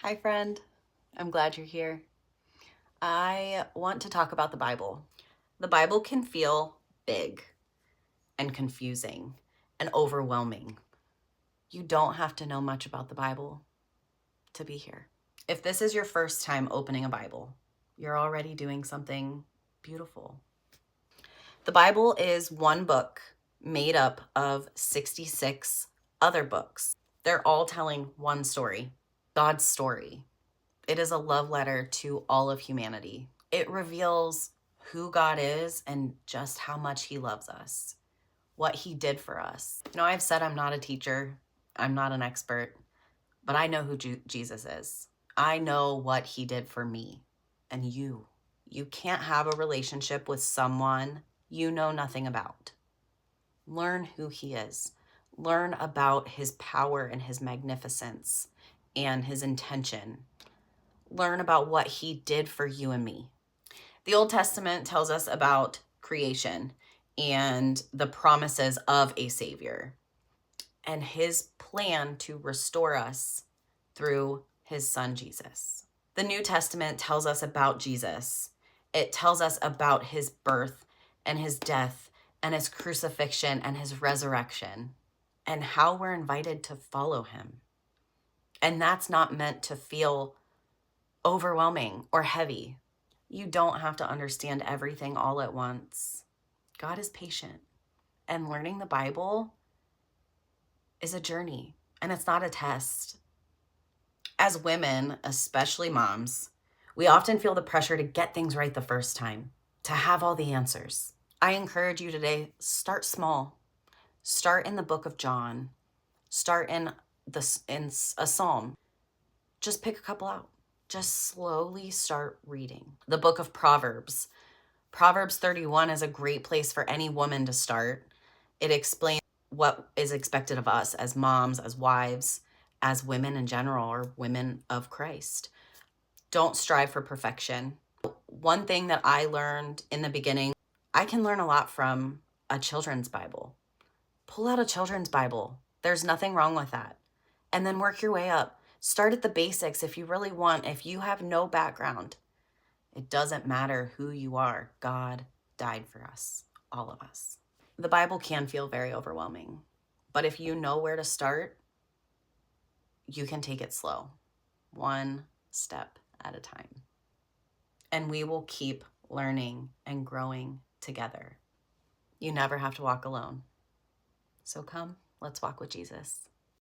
Hi, friend. I'm glad you're here. I want to talk about the Bible. The Bible can feel big and confusing and overwhelming. You don't have to know much about the Bible to be here. If this is your first time opening a Bible, you're already doing something beautiful. The Bible is one book made up of 66 other books. They're all telling one story, God's story. It is a love letter to all of humanity. It reveals who God is and just how much he loves us, what he did for us. I've said I'm not a teacher, I'm not an expert, but I know who Jesus is. I know what he did for me and you. You can't have a relationship with someone you know nothing about. Learn who he is. Learn about his power and his magnificence and his intention. Learn about what he did for you and me. The Old Testament tells us about creation and the promises of a Savior and his plan to restore us through his son, Jesus. The New Testament tells us about Jesus. It tells us about his birth and his death and his crucifixion and his resurrection and how we're invited to follow him. And that's not meant to feel overwhelming or heavy. You don't have to understand everything all at once. God is patient, and learning the Bible is a journey, and it's not a test. As women, especially moms, we often feel the pressure to get things right the first time, to have all the answers. I encourage you today, start small. Start in the book of John. Start in a psalm. Just pick a couple out. Just slowly start reading. The book of Proverbs. Proverbs 31 is a great place for any woman to start. It explains what is expected of us as moms, as wives, as women in general, or women of Christ. Don't strive for perfection. One thing that I learned in the beginning, I can learn a lot from a children's Bible. Pull out a children's Bible. There's nothing wrong with that. And then work your way up. Start at the basics if you really want. If you have no background, it doesn't matter who you are. God died for us, all of us. The Bible can feel very overwhelming, but if you know where to start, you can take it slow, one step at a time. And we will keep learning and growing together. You never have to walk alone. So come, let's walk with Jesus.